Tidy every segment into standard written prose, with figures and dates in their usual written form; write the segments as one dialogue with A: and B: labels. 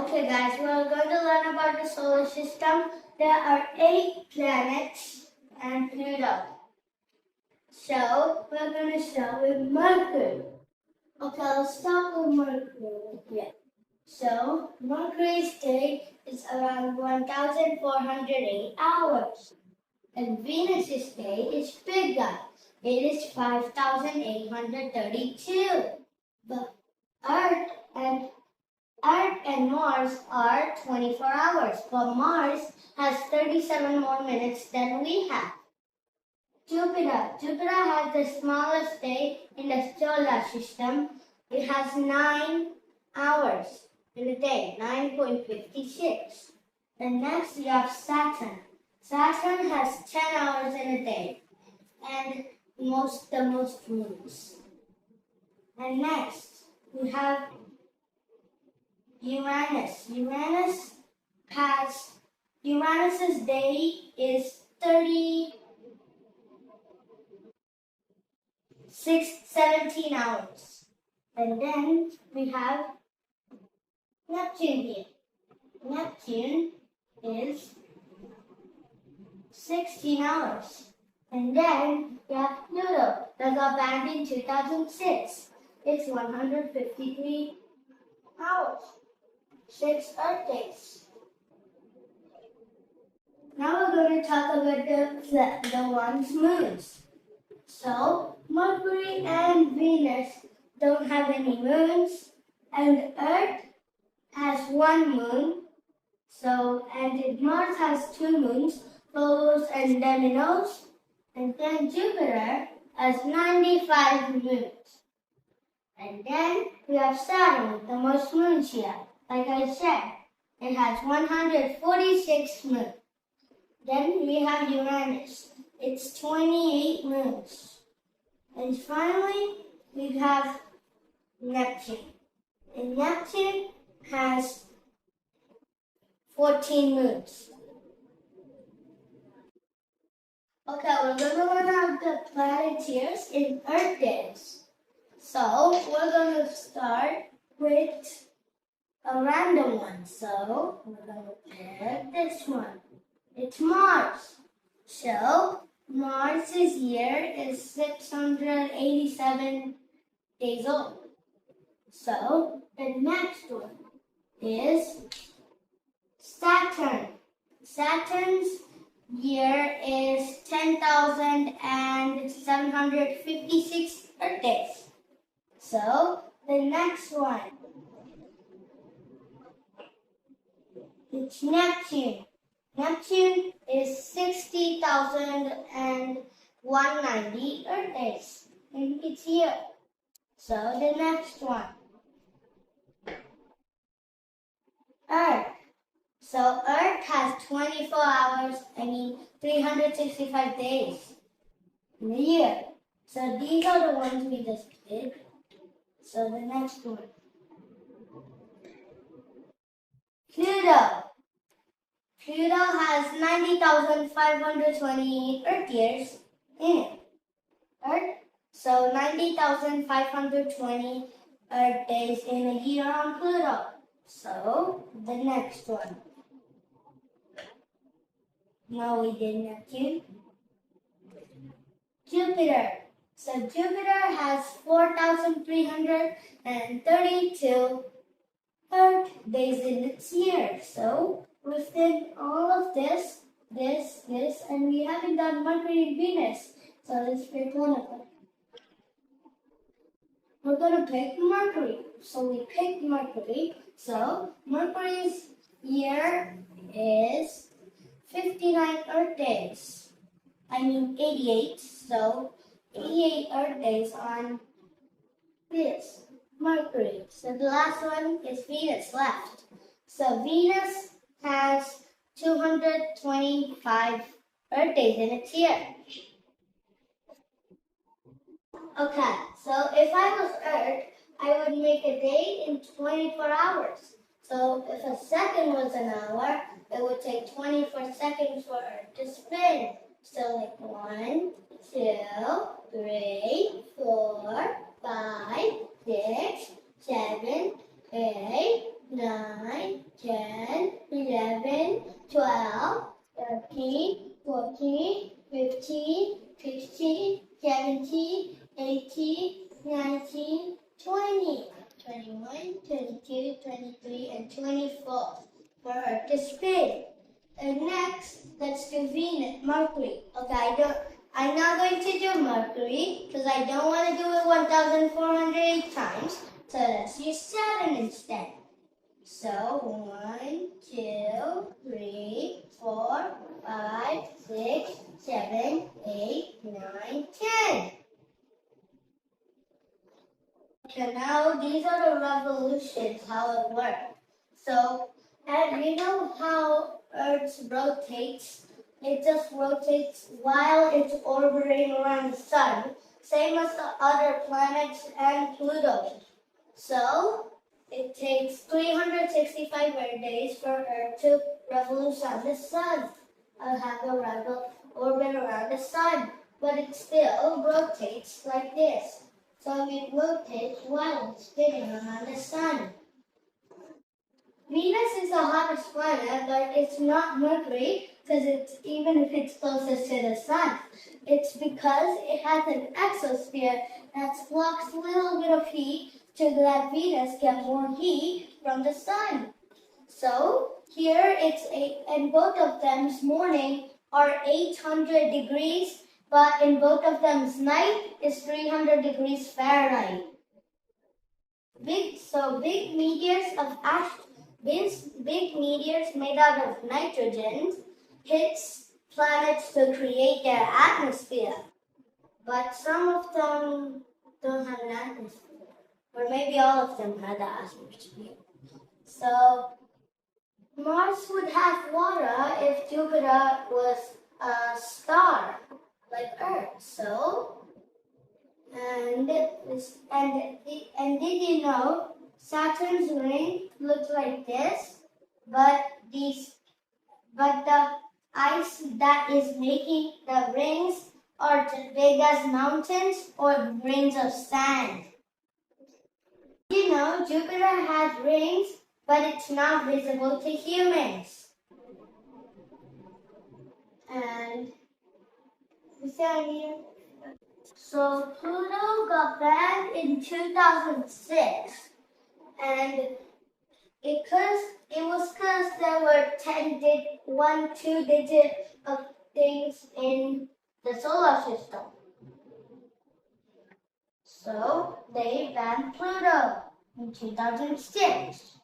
A: Okay guys, we are going to learn about the solar system. There are 8 planets and Pluto. So, we're going to start with Mercury. Okay, let's start with Mercury. Yeah. So, Mercury's day is around 1,408 hours. And Venus's day is bigger. It is 5,832. But Earth and Mars are 24 hours, but Mars has 37 more minutes than we have. Jupiter has the smallest day in the solar system. It has 9 hours in a day, 9.56. And next we have Saturn. Saturn has 10 hours in a day and the most moons. And next we have Uranus. Uranus's day is 17 hours. And then we have Neptune here. Neptune is 16 hours. And then we have Pluto that got banned in 2006. It's 153 hours. 6 Earth days. Now we're going to talk about the one's moons. So, Mercury and Venus don't have any moons, and Earth has 1 moon. So, and Mars has 2 moons, Phobos and Deimos, and then Jupiter has 95 moons. And then we have Saturn with the most moons here. Like I said, it has 146 moons. Then we have Uranus. It's 28 moons. And finally, we have Neptune. And Neptune has 14 moons. Okay, we're going to learn about the planeteers in Earth days. So, we're going to start with a random one. So, we're going to pick this one. It's Mars. So, Mars's year is 687 days old. So, the next one is Saturn. Saturn's year is 10,756 Earth days. So, the next one, it's Neptune. Neptune is 60,190 Earth days in its year. So, the next one, Earth. So, Earth has 24 hours, 365 days in a year. So, these are the ones we just did. So, the next one, Pluto. Pluto has 90,520 Earth years in it. So 90,520 Earth days in a year on Pluto. So the next one. No, we did Neptune. Jupiter. So Jupiter has 4,332 Earth days in its year. So within all of this, and we haven't done Mercury and Venus. So let's pick one of them. We're going to pick Mercury. So we picked Mercury. So Mercury's year is 59 Earth days. 88. So 88 Earth days on this Mercury. So the last one is Venus left. So Venus has 225 Earth days in its year. Okay, so if I was Earth, I would make a day in 24 hours. So if a second was an hour, it would take 24 seconds for Earth to spin. So like 1, 2, 3, 4, 5, 6, 7, 8, 9, 10, 11, 12, 13, 14, 15, 16, 17, 18, 19, 20, 21, 22, 23, and 24 for Earth to spin. And next, let's do Venus, Mercury. Okay, I'm not going to do Mercury because I don't want to do it 1,408 times. So let's use Saturn instead. So 1, 2, 3, 4, 5, 6, 7, 8, 9, 10. Okay, now these are the revolutions, how it works. So, and you know how Earth rotates? It just rotates while it's orbiting around the sun, same as the other planets and Pluto. So, it takes 365 Earth days for Earth to revolve around the sun, or have a orbit around the sun, but it still rotates like this. So it rotates while it's spinning around the sun. Venus is the hottest planet, but it's not Mercury, because even if it's closest to the sun. It's because it has an exosphere that blocks a little bit of heat to let Venus get more heat from the sun. So here and both of them's morning are 800 degrees, but in both of them's night is 300 degrees Fahrenheit. Big meteors made out of nitrogen hits planets to create their atmosphere. But some of them don't have an atmosphere. Or maybe all of them had the atmosphere. So Mars would have water if Jupiter was a star like Earth. So and did you know Saturn's ring looks like this, but the ice that is making the rings are as big as mountains or grains of sand. You know Jupiter has rings, but it's not visible to humans. And is there any? So Pluto got banned in 2006, and it was because there were 2 digits of things in the solar system. So they banned Pluto in 2006.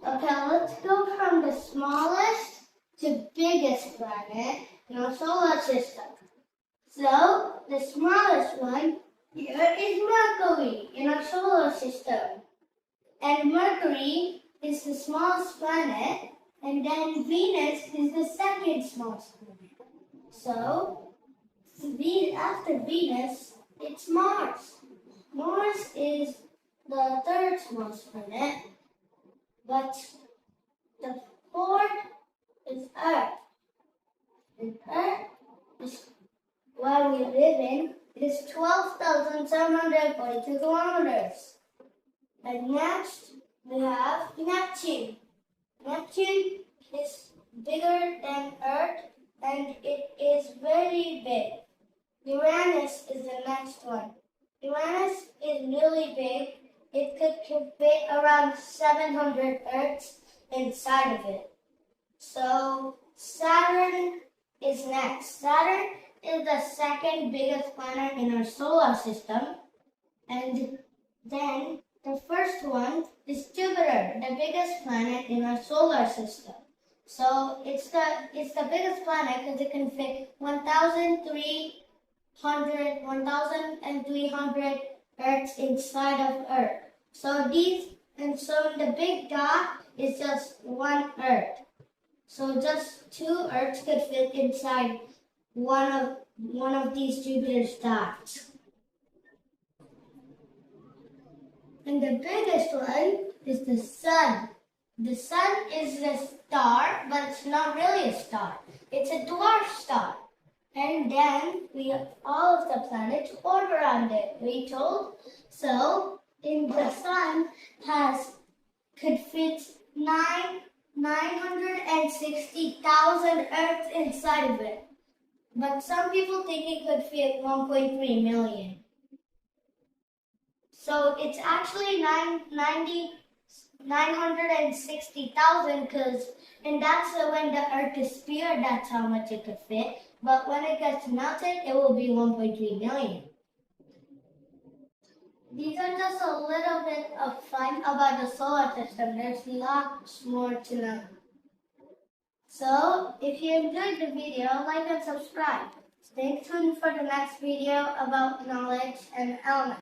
A: Okay, let's go from the smallest to biggest planet in our solar system. So, the smallest one here is Mercury in our solar system. And Mercury is the smallest planet, and then Venus is the second smallest planet. So, after Venus, it's Mars. Mars is the third smallest planet, but the fourth is Earth. And Earth is where we live in is 12,742 kilometers. And next, we have Neptune. Neptune is bigger than Earth, and it is very big. Uranus is the next one. Uranus is really big. It could fit around 700 Earths inside of it. So Saturn is next. Saturn is the second biggest planet in our solar system. And then the first one is Jupiter, the biggest planet in our solar system. So it's the biggest planet because it can fit 1,300 Earths inside of Earth. So the big dot is just one Earth. So just 2 Earths could fit inside one of these Jupiter's dots. And the biggest one is the Sun. The Sun is a star, but it's not really a star. It's a dwarf star. And then all of the planets orbit around it, we told. So the Sun could fit 960,000 Earths inside of it. But some people think it could fit 1.3 million. So it's actually 960,000 and that's when the Earth is sphere, that's how much it could fit. But when it gets melted, it will be 1.3 million. These are just a little bit of fun about the solar system. There's lots more to know. So, if you enjoyed the video, like and subscribe. Stay tuned for the next video about knowledge and elements.